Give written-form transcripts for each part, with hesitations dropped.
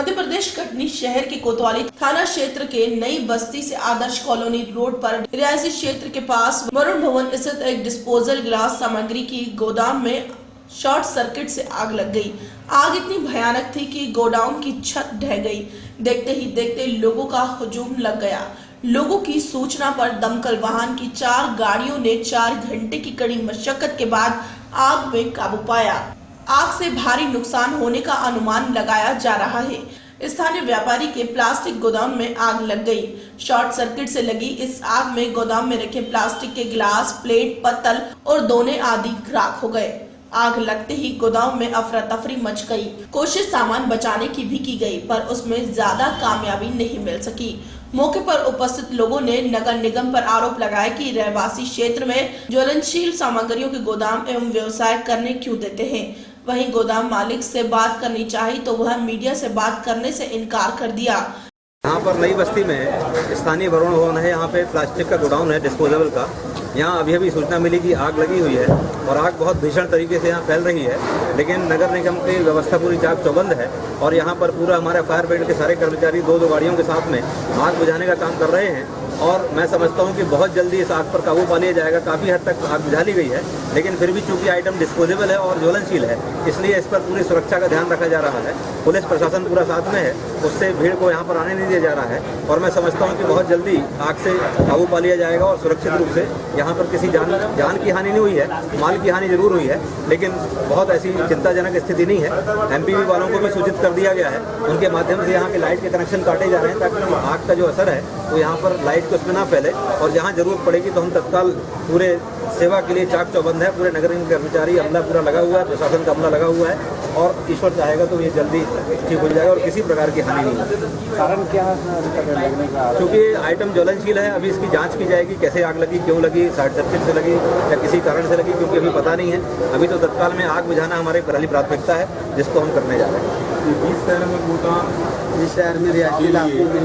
मध्य प्रदेश कटनी शहर के कोतवाली थाना क्षेत्र के नई बस्ती से आदर्श कॉलोनी रोड पर रिहायशी क्षेत्र के पास वरुण भवन स्थित एक डिस्पोजल गिलास सामग्री की गोदाम में शॉर्ट सर्किट से आग लग गई। आग इतनी भयानक थी कि गोडाउन की छत ढह गई। देखते ही देखते लोगों का हुजूम लग गया। लोगों की सूचना पर दमकल वाहन की 4 गाड़ियों ने 4 घंटे की कड़ी मशक्कत के बाद आग में काबू पाया। आग से भारी नुकसान होने का अनुमान लगाया जा रहा है। स्थानीय व्यापारी के प्लास्टिक गोदाम में आग लग गई। शॉर्ट सर्किट से लगी इस आग में गोदाम में रखे प्लास्टिक के गिलास, प्लेट, पत्तल और दोने आदि राख हो गए। आग लगते ही गोदाम में अफरा तफरी मच गई। कोशिश सामान बचाने की भी की गई, पर उसमें ज्यादा कामयाबी नहीं मिल सकी। मौके पर उपस्थित लोगों ने नगर निगम पर आरोप लगाया कि रहवासी क्षेत्र में ज्वलनशील सामग्रियों के गोदाम एवं व्यवसाय करने क्यों देते हैं। वहीं गोदाम मालिक से बात करनी चाहिए तो वह मीडिया से बात करने से इनकार कर दिया। यहाँ पर नई बस्ती में स्थानीय वरुण भवन है। यहाँ पे प्लास्टिक का गोडाउन है डिस्पोजेबल का। यहाँ अभी सूचना मिली कि आग लगी हुई है और आग बहुत भीषण तरीके से यहाँ फैल रही है, लेकिन नगर निगम की व्यवस्था पूरी चाक चौबंद है और यहाँ पर पूरा हमारे फायर ब्रिगेड के सारे कर्मचारी 2-2 गाड़ियों के साथ में आग बुझाने का काम कर रहे हैं और मैं समझता हूँ कि बहुत जल्दी इस आग पर काबू पा लिया जाएगा। काफ़ी हद तक आग बुझा ली गई है, लेकिन फिर भी चूंकि आइटम डिस्पोजेबल है और ज्वलनशील है, इसलिए इस पर पूरी सुरक्षा का ध्यान रखा जा रहा है। पुलिस प्रशासन पूरा साथ में है, उससे भीड़ को यहाँ पर आने नहीं दिया जा रहा है और मैं समझता हूँ कि बहुत जल्दी आग से काबू पा लिया जाएगा और सुरक्षित रूप से यहाँ पर किसी जान की हानि नहीं हुई है, माल की हानि जरूर हुई है, लेकिन बहुत ऐसी चिंताजनक स्थिति नहीं है। एमपीवी वालों को भी सूचित कर दिया गया है, उनके माध्यम से यहाँ के लाइट के कनेक्शन काटे जा रहे हैं ताकि आग का जो असर है वो यहाँ पर लाइट को उसमें ना फैले और जहाँ जरूरत पड़ेगी तो हम तत्काल पूरे सेवा के लिए चाक चौबंद है। पूरे नगर निगम कर्मचारी अमला पूरा लगा हुआ है, प्रशासन का अमला लगा हुआ है और ईश्वर चाहेगा तो ये जल्दी ठीक हो जाएगा और किसी प्रकार की हानि नहीं होगी। कारण क्या लगने का? क्योंकि आइटम ज्वलनशील है, अभी इसकी जांच की जाएगी कैसे आग लगी, क्यों लगी, शॉर्ट सर्किट से लगी या किसी कारण से लगी, क्योंकि अभी पता नहीं है। अभी तो तत्काल में आग बुझाना हमारी पहली प्राथमिकता है, जिसको हम करने जा रहे हैं। इस शहर में गोदाम, इस शहर में रिहायशी इलाकों में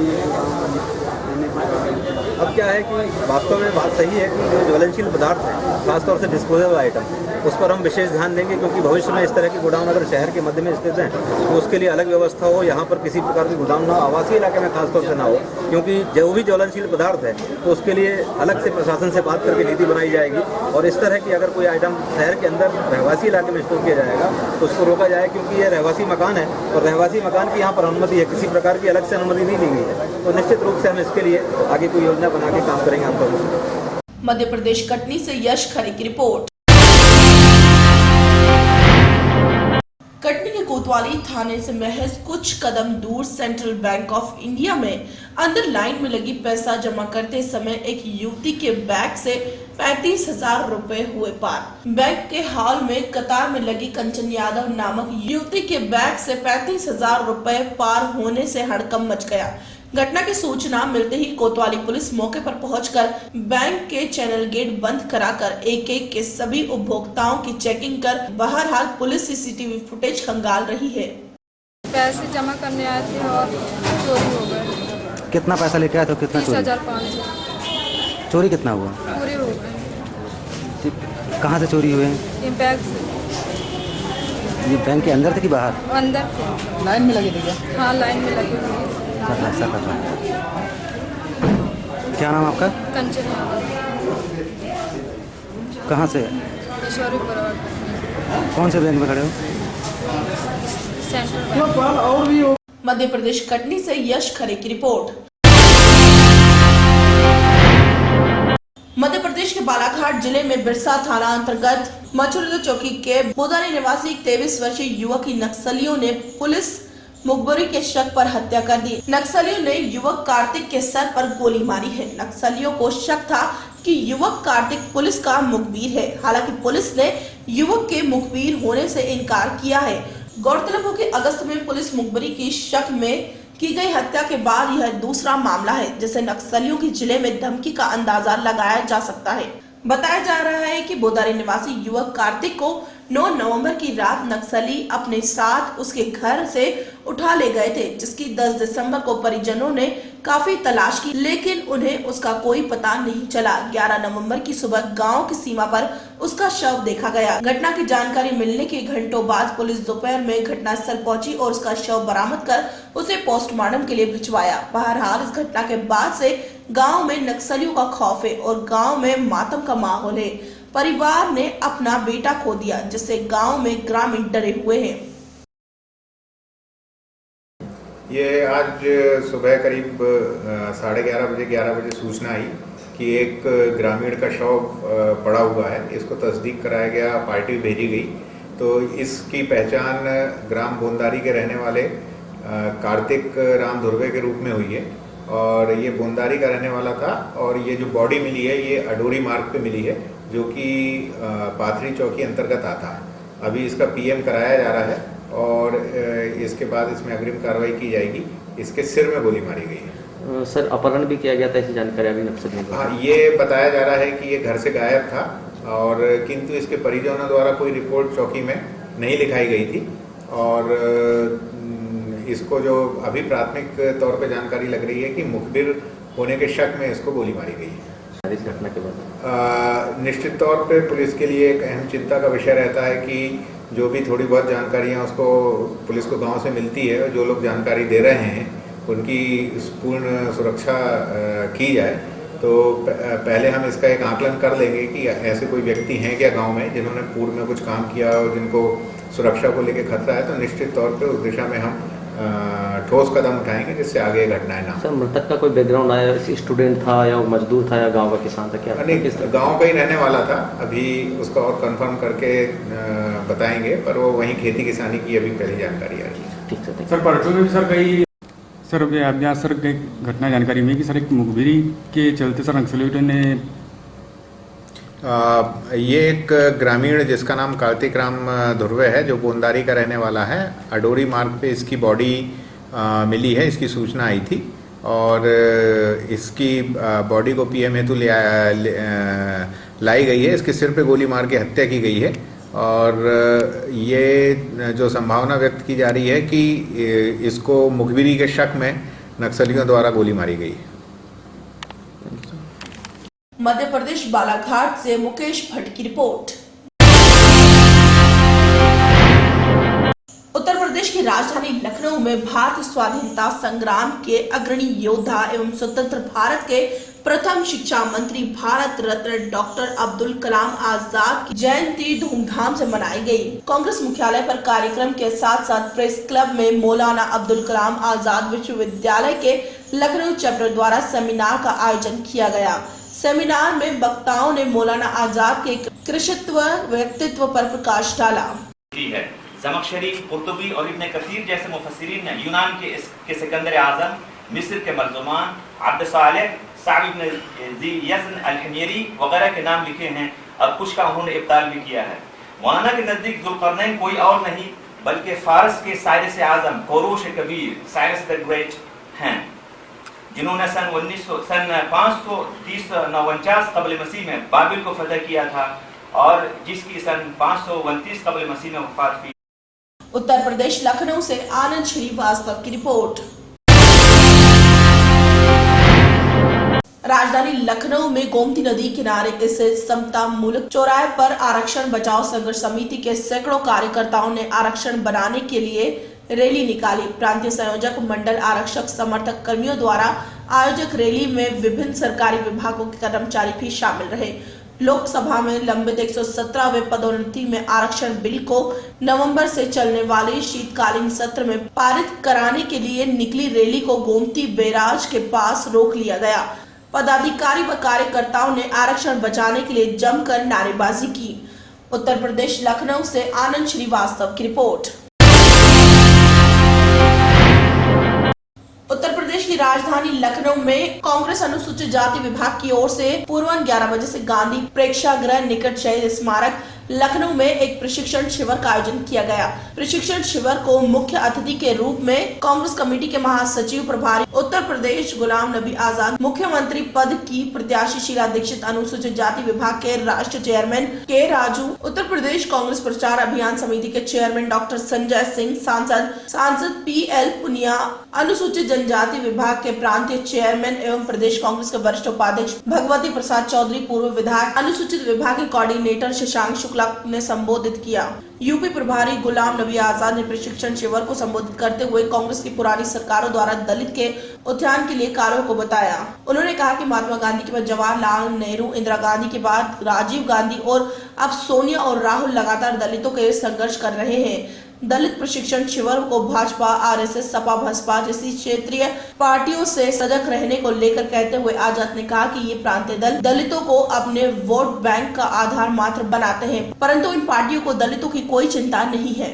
अब क्या है कि वास्तव में बात सही है कि जो ज्वलनशील पदार्थ है, खासतौर से डिस्पोजेबल आइटम, उस पर हम विशेष ध्यान देंगे क्योंकि भविष्य में इस तरह के गोडाउन अगर शहर के मध्य में स्थित हैं तो उसके लिए अलग व्यवस्था हो। यहाँ पर किसी प्रकार की गोदाम ना हो, आवासीय इलाके में खासतौर से ना हो, क्योंकि जो भी ज्वलनशील पदार्थ है तो उसके लिए अलग से प्रशासन से बात करके नीति बनाई जाएगी और इस तरह की अगर कोई आइटम शहर के अंदर रहवासी इलाके में स्टोर किया जाएगा तो उसको रोका जाए, क्योंकि ये रहवासी मकान है और रहवासी मकान की यहाँ पर अनुमति है, किसी प्रकार की अलग से अनुमति नहीं दी गई है। तो निश्चित रूप से हम इसके लिए आगे कोई योजना बना के काम करेंगे। हम मध्य प्रदेश कटनी से यश खरे की रिपोर्ट। कटनी के कोतवाली थाने से महज कुछ कदम दूर सेंट्रल बैंक ऑफ इंडिया में अंदर लाइन में लगी पैसा जमा करते समय एक युवती के बैग से 35,000 रुपए हुए पार। बैंक के हॉल में कतार में लगी कंचन यादव नामक युवती के बैग से 35,000 रुपए पार होने से हड़कंप मच गया। घटना की सूचना मिलते ही कोतवाली पुलिस मौके पर पहुंचकर बैंक के चैनल गेट बंद कराकर एक-एक के सभी उपभोक्ताओं की चेकिंग कर बहरहाल पुलिस सीसीटीवी फुटेज खंगाल रही है। पैसे जमा करने आए थे और चोरी हो गए। कितना पैसा लेके आए थे? कितना चोरी? 30,500। चोरी कितना हुआ? पूरे हो गए। कहाँ से चोरी हुए? ये बैग से। ये बैंक के अंदर थे कि बाहर? अंदर थे। लाइन में लगे थे क्या? हाँ, लाइन में लगे हुए। ऐसा कर रहा है। क्या नाम आपका? कंचन यादव। कहाँ से? कौन से बैंक में खड़े हो? Central bank. मध्य प्रदेश कटनी से यश खरे की रिपोर्ट। मध्य प्रदेश के बालाघाट जिले में बिरसा थाना अंतर्गत मछुरिया चौकी के बोदानी निवासी 23 वर्षीय युवक की नक्सलियों ने पुलिस मुखबिरी के शक पर हत्या कर दी। नक्सलियों ने युवक कार्तिक के सर पर गोली मारी है। नक्सलियों को शक था कि युवक कार्तिक पुलिस का मुखबिर है। हालांकि पुलिस ने युवक के मुखबिर होने से इनकार किया है। गौरतलब हो कि अगस्त में पुलिस मुखबिरी की शक में की गई हत्या के बाद यह दूसरा मामला है जिसे नक्सलियों की जिले में धमकी का अंदाजा लगाया जा सकता है। बताया जा रहा है कि बोदारी निवासी युवक कार्तिक को 9 नवंबर की रात नक्सली अपने साथ उसके घर से उठा ले गए थे, जिसकी 10 दिसंबर को परिजनों ने काफी तलाश की, लेकिन उन्हें उसका कोई पता नहीं चला। 11 नवंबर की सुबह गांव की सीमा पर उसका शव देखा गया। घटना की जानकारी मिलने के घंटों बाद पुलिस दोपहर में घटनास्थल पहुंची और उसका शव बरामद कर उसे पोस्टमार्टम के लिए भिजवाया। बहरहाल इस घटना के बाद से गांव में नक्सलियों का खौफ है और गांव में मातम का माहौल है। परिवार ने अपना बेटा खो दिया, जिससे गांव में ग्रामीण डरे हुए हैं। ये आज सुबह करीब 11:30 बजे सूचना आई कि एक ग्रामीण का शव पड़ा हुआ है। इसको तस्दीक कराया गया, पार्टी भेजी गई। तो इसकी पहचान ग्राम बोंदारी के रहने वाले कार्तिक राम धुर्वे के रूप में हुई है और ये बोंदारी का रहने वाला था। और ये जो बॉडी मिली है ये अडोरी मार्ग पे मिली है, जो कि पाथरी चौकी अंतर्गत आता है। अभी इसका पीएम कराया जा रहा है और इसके बाद इसमें अग्रिम कार्रवाई की जाएगी। इसके सिर में गोली मारी गई है। सर अपहरण भी किया गया था, ऐसी जानकारी अभी नक्सलियों को? हाँ, ये बताया जा रहा है कि ये घर से गायब था और किंतु इसके परिजनों द्वारा कोई रिपोर्ट चौकी में नहीं लिखाई गई थी। और इसको जो अभी प्राथमिक तौर पे जानकारी लग रही है कि मुखबिर होने के शक में इसको गोली मारी गई है। इस घटना के बाद निश्चित तौर पे पुलिस के लिए एक अहम चिंता का विषय रहता है कि जो भी थोड़ी बहुत जानकारियाँ उसको पुलिस को गांव से मिलती है और जो लोग जानकारी दे रहे हैं उनकी पूर्ण सुरक्षा की जाए। तो पहले हम इसका एक आकलन कर लेंगे कि ऐसे कोई व्यक्ति हैं क्या गांव में जिन्होंने पूर्व में कुछ काम किया और जिनको सुरक्षा को लेकर खतरा है। तो निश्चित तौर पे उस दिशा में हम ठोस कदम उठाएंगे जिससे आगे घटनाएं ना हो। सर मृतक का कोई बैकग्राउंड आया, स्टूडेंट था या मजदूर था या गांव का किसान था, क्या? नहीं, गांव का ही रहने वाला था। अभी उसका और कंफर्म करके बताएंगे, पर वो वहीं खेती किसानी की अभी पहली जानकारी आ रही है। ठीक है सर पर्चों में भी सर कई सर अभी आज सर कई घटना जानकारी में कि सर एक मुखबिरी के चलते सर नक्सलियों ने ये एक ग्रामीण जिसका नाम कार्तिक राम धुर्वे है, जो बोंदारी का रहने वाला है। अडोरी मार्ग पे इसकी बॉडी मिली है, इसकी सूचना आई थी और इसकी बॉडी को पीएम हेतु लाई गई है। इसके सिर पे गोली मार के हत्या की गई है और ये जो संभावना व्यक्त की जा रही है कि इसको मुखबिरी के शक में नक्सलियों द्वारा गोली मारी गई है। मध्य प्रदेश बालाघाट से मुकेश भट्ट की रिपोर्ट। उत्तर प्रदेश की राजधानी लखनऊ में भारतीय स्वाधीनता संग्राम के अग्रणी योद्धा एवं स्वतंत्र भारत के प्रथम शिक्षा मंत्री भारत रत्न डॉक्टर अब्दुल कलाम आजाद की जयंती धूमधाम से मनाई गई। कांग्रेस मुख्यालय पर कार्यक्रम के साथ साथ प्रेस क्लब में मौलाना अब्दुल कलाम आजाद विश्वविद्यालय के लखनऊ चैप्टर द्वारा सेमिनार का आयोजन किया गया। सेमिनार में वक्ताओं ने मौलाना आजाद के कृतित्व व्यक्तित्व पर प्रकाश डाला। ज़मख़शरी, कुर्तुबी और इब्न कसीर जैसे मुफस्सिरीन ने यूनान के सिकंदर आज़म, मिस्र के मरजुमान, अब्द सालेह, साद इब्न ज़ी यज़्न अल-हिमयरी वगैरह के नाम लिखे हैं और कुछ का उन्होंने इब्ताल भी किया है। मौलाना के नज़दीक ज़ुल्क़रनैन कोई और नहीं बल्कि फ़ारस के साइरस आज़म कोरोश कबीर, साइरस द ग्रेट हैं, जिन्होंने सन 539 कबल मसीह में बाबिल को फतह किया था और जिसकी सन 529 कबल मसीह में वफात हुई। उत्तर प्रदेश लखनऊ से आनंद श्रीवास्तव की रिपोर्ट। राजधानी लखनऊ में गोमती नदी किनारे स्थित समता मूलक चौराहे पर आरक्षण बचाओ संघर्ष समिति के सैकड़ों कार्यकर्ताओं ने आरक्षण बनाने के लिए रैली निकाली। प्रांतीय संयोजक मंडल आरक्षक समर्थक कर्मियों द्वारा आयोजक रैली में विभिन्न सरकारी विभागों के कर्मचारी भी शामिल रहे। लोकसभा में लंबित 117वें पदोन्नति में आरक्षण बिल को नवंबर से चलने वाले शीतकालीन सत्र में पारित कराने के लिए निकली रैली को गोमती बैराज के पास रोक लिया गया। पदाधिकारी व कार्यकर्ताओं ने आरक्षण बचाने के लिए जमकर नारेबाजी की। उत्तर प्रदेश लखनऊ से आनंद श्रीवास्तव की रिपोर्ट। उत्तर प्रदेश की राजधानी लखनऊ में कांग्रेस अनुसूचित जाति विभाग की ओर से पूर्वाह्न 11 बजे से गांधी प्रेक्षागृह निकट शहीद स्मारक लखनऊ में एक प्रशिक्षण शिविर का आयोजन किया गया। प्रशिक्षण शिविर को मुख्य अतिथि के रूप में कांग्रेस कमेटी के महासचिव प्रभारी उत्तर प्रदेश गुलाम नबी आजाद, मुख्यमंत्री पद की प्रत्याशी शीला दीक्षित, अनुसूचित जाति विभाग के राष्ट्रीय चेयरमैन के राजू, उत्तर प्रदेश कांग्रेस प्रचार अभियान समिति के चेयरमैन डॉक्टर संजय सिंह, सांसद PL पुनिया, अनुसूचित जनजाति विभाग के प्रांतीय चेयरमैन एवं प्रदेश कांग्रेस के वरिष्ठ उपाध्यक्ष भगवती प्रसाद चौधरी, पूर्व विधायक, अनुसूचित विभाग के कोऑर्डिनेटर शशांक शुक्ला ने संबोधित किया। यूपी प्रभारी गुलाम नबी आजाद ने प्रशिक्षण शिविर को संबोधित करते हुए कांग्रेस की पुरानी सरकारों द्वारा दलित के उत्थान के लिए कार्यों को बताया। उन्होंने कहा कि महात्मा गांधी के बाद जवाहरलाल नेहरू, इंदिरा गांधी के बाद राजीव गांधी और अब सोनिया और राहुल लगातार दलितों के संघर्ष कर रहे हैं। दलित प्रशिक्षण शिविर को भाजपा, RSS, सपा, बसपा जैसी क्षेत्रीय पार्टियों से सजग रहने को लेकर कहते हुए आजाद ने कहा कि ये प्रांतीय दल दलितों को अपने वोट बैंक का आधार मात्र बनाते हैं, परंतु इन पार्टियों को दलितों की कोई चिंता नहीं है।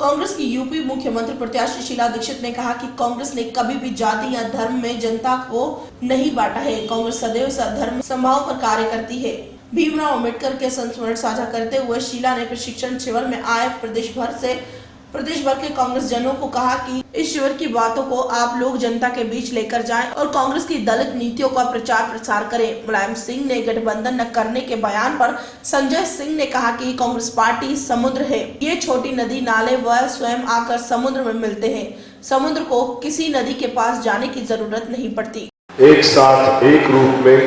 कांग्रेस की यूपी मुख्यमंत्री प्रत्याशी शीला दीक्षित ने कहा कि कांग्रेस ने कभी भी जाति या धर्म में जनता को नहीं बांटा है। कांग्रेस सदैव धर्म समभाव पर कार्य करती है। भीमराव अम्बेडकर के संस्मरण साझा करते हुए शीला ने प्रशिक्षण शिविर में आए प्रदेश भर के कांग्रेस जनों को कहा कि इस शिविर की बातों को आप लोग जनता के बीच लेकर जाएं और कांग्रेस की दलित नीतियों का प्रचार प्रसार करें। मुलायम सिंह ने गठबंधन न करने के बयान पर संजय सिंह ने कहा कि कांग्रेस पार्टी समुद्र है, ये छोटी नदी नाले वह स्वयं आकर समुद्र में मिलते हैं। समुद्र को किसी नदी के पास जाने की जरूरत नहीं पड़ती। एक साथ एक रूप में,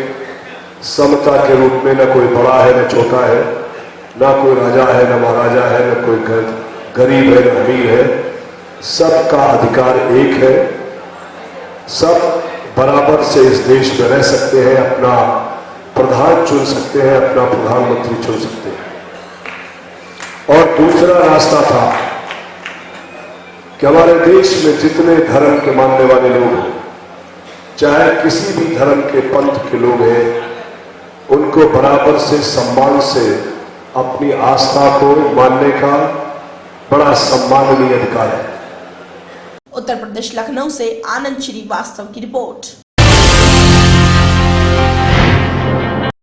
समता के रूप में, न कोई बड़ा है न छोटा है, न कोई राजा है न महाराजा है, न कोई गरीब है न अमीर है, सबका अधिकार एक है। सब बराबर से इस देश में रह सकते हैं, अपना प्रधान चुन सकते हैं, अपना प्रधानमंत्री चुन सकते हैं। और दूसरा रास्ता था कि हमारे देश में जितने धर्म के मानने वाले लोग हैं, चाहे किसी भी धर्म के पंथ के लोग हैं, उनको बराबर से सम्मान से अपनी आस्था को मानने का बड़ा सम्माननीय अधिकार है। उत्तर प्रदेश लखनऊ से आनंद श्रीवास्तव की रिपोर्ट।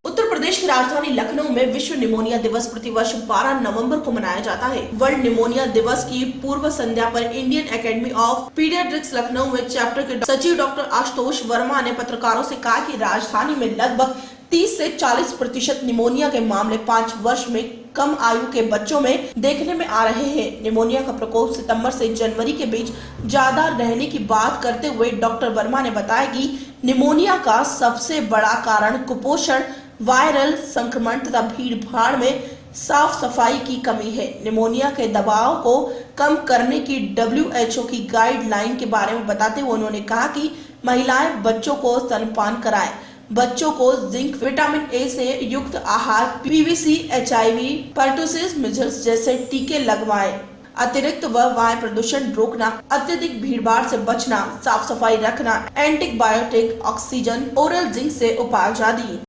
उत्तर प्रदेश की राजधानी लखनऊ में विश्व निमोनिया दिवस प्रतिवर्ष 12 नवंबर को मनाया जाता है। वर्ल्ड निमोनिया दिवस की पूर्व संध्या पर Indian academy of paediatrics Lucknow में चैप्टर के सचिव डॉक्टर आशुतोष वर्मा ने पत्रकारों से कहा कि राजधानी में लगभग 30 से 40% निमोनिया के मामले 5 वर्ष में कम आयु के बच्चों में देखने में आ रहे हैं। निमोनिया का प्रकोप सितंबर से जनवरी के बीच ज्यादा रहने की बात करते हुए डॉक्टर वर्मा ने बताया कि निमोनिया का सबसे बड़ा कारण कुपोषण, वायरल संक्रमण तथा भीड़ भाड़ में साफ सफाई की कमी है। निमोनिया के दबाव को कम करने की WHO की गाइडलाइन के बारे में बताते हुए उन्होंने कहा कि महिलाएं बच्चों को स्तनपान कराएं, बच्चों को जिंक, विटामिन A से युक्त आहार, PVC, HIV, पर्टुसिस, मिजल्स जैसे टीके लगवाएं। अतिरिक्त वायु प्रदूषण रोकना, अत्यधिक भीड़भाड़ से बचना, साफ सफाई रखना, एंटीबायोटिक, ऑक्सीजन, ओरल जिंक से उपाय आदि।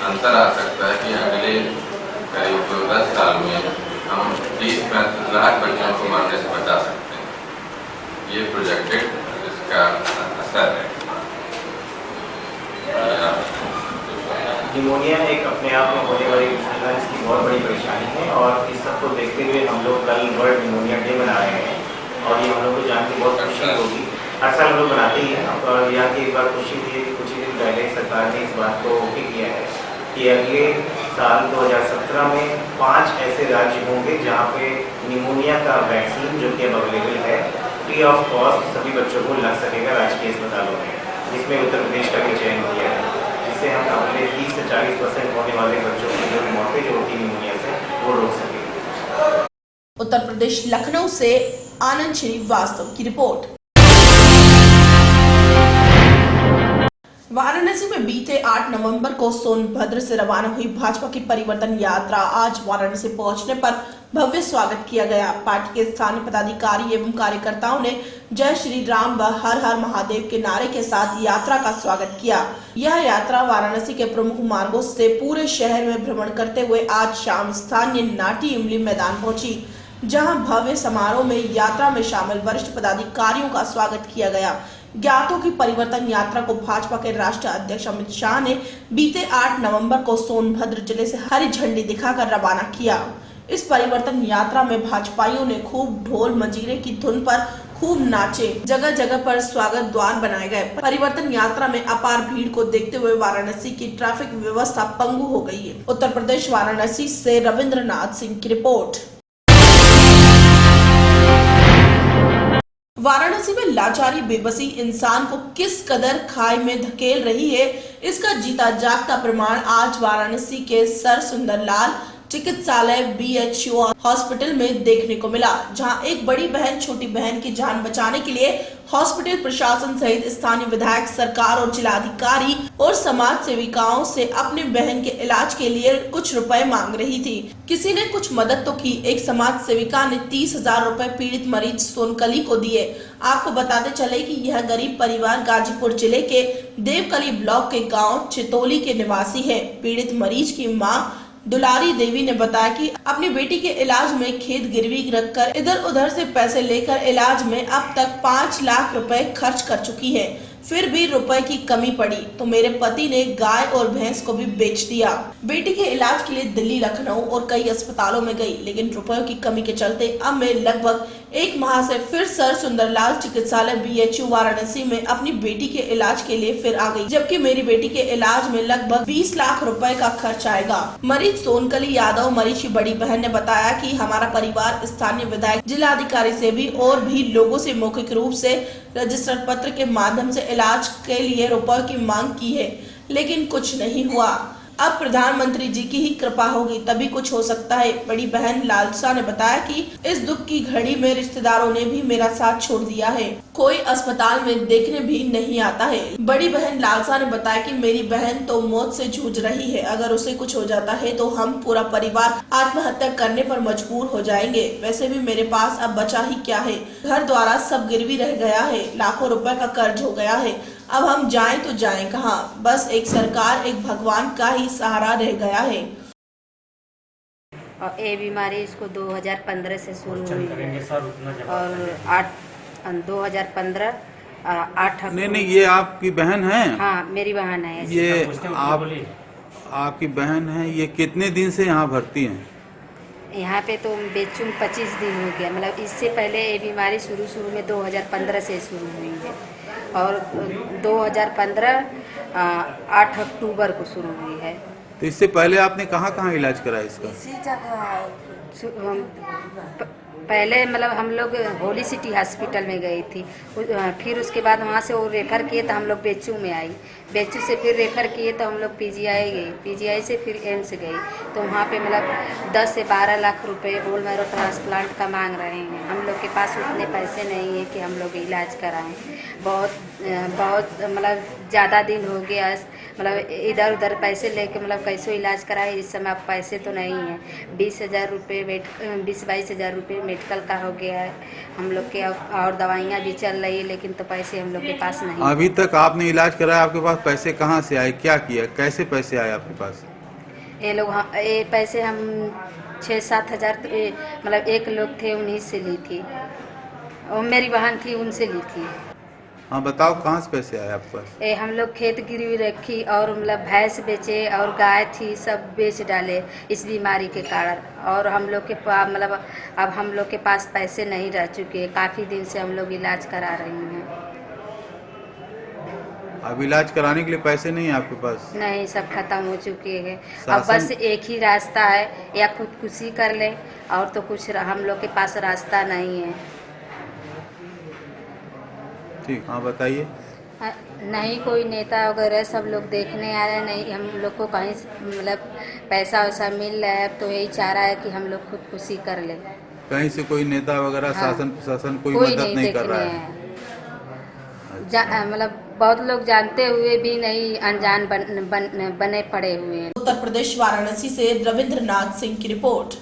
अंतर आ सकता है कि अगले करीब 10 साल में हम 30-35 लाख बच्चों को मरने से बचा सकते हैं। ये प्रोजेक्टेड इसका असर है। निमोनिया एक अपने आप में होने वाली की बहुत बड़ी परेशानी है और इस सब को देखते हुए हम लोग कल वर्ल्ड निमोनिया डे मना रहे हैं और ये हम लोग को जान के बहुत खुशी होगी। हर साल हम लोग मनाते ही हैं और यहाँ की एक बार खुशी थी, कुछ ही दिन पहले सरकार ने इस बात को ओके किया है कि अगले साल 2017 में 5 ऐसे राज्य होंगे जहाँ पे निमोनिया का वैक्सीन जो कि अब अवेलेबल है फ्री ऑफ कॉस्ट सभी बच्चों को लग सकेगा राजकीय अस्पतालों में, जिसमें उत्तर प्रदेश का भी चयन किया है। जिससे हम अपने 30 से 40% होने वाले बच्चों की जो मौतें जो होती निमोनिया से वो रोक सकेंगे। उत्तर प्रदेश लखनऊ से आनंद श्रीवास्तव की रिपोर्ट। वाराणसी में बीते 8 नवंबर को सोनभद्र से रवाना हुई भाजपा की परिवर्तन यात्रा आज वाराणसी पहुंचने पर भव्य स्वागत किया गया। पार्टी के स्थानीय पदाधिकारी एवं कार्यकर्ताओं ने जय श्री राम व हर हर महादेव के नारे के साथ यात्रा का स्वागत किया। यह यात्रा वाराणसी के प्रमुख मार्गों से पूरे शहर में भ्रमण करते हुए आज शाम स्थानीय नाटी इमली मैदान पहुंची, जहां भव्य समारोह में यात्रा में शामिल वरिष्ठ पदाधिकारियों का स्वागत किया गया। ज्ञातों की परिवर्तन यात्रा को भाजपा के राष्ट्रीय अध्यक्ष अमित शाह ने बीते 8 नवंबर को सोनभद्र जिले से हरी झंडी दिखाकर रवाना किया। इस परिवर्तन यात्रा में भाजपाइयों ने खूब ढोल मंजीरे की धुन पर खूब नाचे, जगह जगह पर स्वागत द्वार बनाए गए। परिवर्तन यात्रा में अपार भीड़ को देखते हुए वाराणसी की ट्रैफिक व्यवस्था पंगु हो गई है। उत्तर प्रदेश वाराणसी से रविंद्रनाथ सिंह की रिपोर्ट। वाराणसी में लाचारी बेबसी इंसान को किस कदर खाई में धकेल रही है, इसका जीता जागता प्रमाण आज वाराणसी के सर सुंदरलाल चिकित्सालय BHU हॉस्पिटल में देखने को मिला, जहां एक बड़ी बहन छोटी बहन की जान बचाने के लिए हॉस्पिटल प्रशासन सहित स्थानीय विधायक, सरकार और जिलाधिकारी और समाज सेविकाओं से अपने बहन के इलाज के लिए कुछ रुपए मांग रही थी। किसी ने कुछ मदद तो की। एक समाज सेविका ने 30,000 रुपए पीड़ित मरीज सोनकली को दिए। आपको बताते चले कि यह गरीब परिवार गाजीपुर जिले के देवकली ब्लॉक के गाँव चितौली के निवासी है। पीड़ित मरीज की माँ दुलारी देवी ने बताया कि अपनी बेटी के इलाज में खेत गिरवी रखकर इधर उधर से पैसे लेकर इलाज में अब तक 5 लाख रुपए खर्च कर चुकी है। फिर भी रुपए की कमी पड़ी तो मेरे पति ने गाय और भैंस को भी बेच दिया। बेटी के इलाज के लिए दिल्ली, लखनऊ और कई अस्पतालों में गई, लेकिन रुपयों की कमी के चलते अब मैं लगभग 1 माह से फिर सर सुंदरलाल चिकित्सालय BHU वाराणसी में अपनी बेटी के इलाज के लिए फिर आ गई, जबकि मेरी बेटी के इलाज में लगभग 20 लाख रुपए का खर्च आएगा। मरीज सोनकली यादव मरीज की बड़ी बहन ने बताया कि हमारा परिवार स्थानीय विधायक, जिलाधिकारी से भी और भी लोगों से मौखिक रूप से रजिस्टर पत्र के माध्यम से इलाज के लिए रुपयों की मांग की है, लेकिन कुछ नहीं हुआ। अब प्रधानमंत्री जी की ही कृपा होगी तभी कुछ हो सकता है। बड़ी बहन लालसा ने बताया कि इस दुख की घड़ी में रिश्तेदारों ने भी मेरा साथ छोड़ दिया है, कोई अस्पताल में देखने भी नहीं आता है। बड़ी बहन लालसा ने बताया कि मेरी बहन तो मौत से जूझ रही है, अगर उसे कुछ हो जाता है तो हम पूरा परिवार आत्महत्या करने पर मजबूर हो जाएंगे। वैसे भी मेरे पास अब बचा ही क्या है, घर द्वारा सब गिरवी रह गया है, लाखों रुपए का कर्ज हो गया है। अब हम जाएं तो जाएं कहां? बस एक सरकार, एक भगवान का ही सहारा रह गया है। और ये बीमारी इसको 2015 से शुरू हुई और 2015 8 नहीं ये आपकी बहन है? हाँ मेरी बहन है। ये आपकी बहन है। ये कितने दिन से यहाँ भर्ती हैं? यहाँ पे तो बेचूं 25 दिन हो गया। मतलब इससे पहले ये बीमारी शुरू में 2015 से शुरू हुई है और 2015 8 अक्टूबर को शुरू हुई है। तो इससे पहले आपने कहाँ इलाज कराया इसका? इसी जगह पहले मतलब हम लोग होली सिटी हॉस्पिटल में गई थी, फिर उसके बाद वहाँ से वो रेफ़र किए तो हम लोग बेचू में आई, बेचू से फिर रेफ़र किए तो हम लोग PGI गई, PGI से फिर एम्स गई। तो वहाँ पे मतलब 10 से 12 लाख रुपए बोल मैरो ट्रांसप्लांट का मांग रहे हैं। हम लोग के पास उतने पैसे नहीं है कि हम लोग इलाज कराएं। बहुत मतलब ज़्यादा दिन हो गया, मतलब इधर उधर पैसे लेके मतलब कैसे इलाज कराए। इस समय अब पैसे तो नहीं है। 20,000 रुपये 22 हज़ार रुपये मेडिकल का हो गया है हम लोग के, और दवाइयाँ भी चल रही है, लेकिन तो पैसे हम लोग के पास नहीं। अभी तक आपने इलाज कराया, आपके पास पैसे कहाँ से आए, क्या किया, कैसे पैसे आए आपके पास? ये पैसे हम 6-7 हज़ार मतलब एक लोग थे उन्हीं से ली थी, और मेरी बहन थी उनसे ली थी। हाँ बताओ कहाँ से पैसे आए आपके पास? हम लोग खेत गिरवी रखी और मतलब भैंस बेचे और गाय थी, सब बेच डाले इस बीमारी के कारण। और हम लोग के पास मतलब अब हम लोग के पास पैसे नहीं रह चुके। काफ़ी दिन से हम लोग इलाज करा रही हैं। अब इलाज कराने के लिए पैसे नहीं है आपके पास? नहीं, सब खत्म हो चुके हैं। अब बस एक ही रास्ता है, या खुदकुशी कर ले, और तो कुछ हम लोग के पास रास्ता नहीं है। ठीक, हाँ बताइए। नहीं कोई नेता वगैरह सब लोग देखने आ रहे हैं, नहीं हम लोग को कहीं मतलब पैसा वैसा मिल रहा है। तो यही चाह रहा है कि हम लोग खुदकुशी कर ले। कहीं से कोई नेता वगैरह हाँ, शासन प्रशासन कोई मदद नहीं कर रहा है? मतलब बहुत लोग जानते हुए भी नहीं अनजान बने पड़े हुए हैं। उत्तर प्रदेश वाराणसी से रविंद्रनाथ सिंह की रिपोर्ट।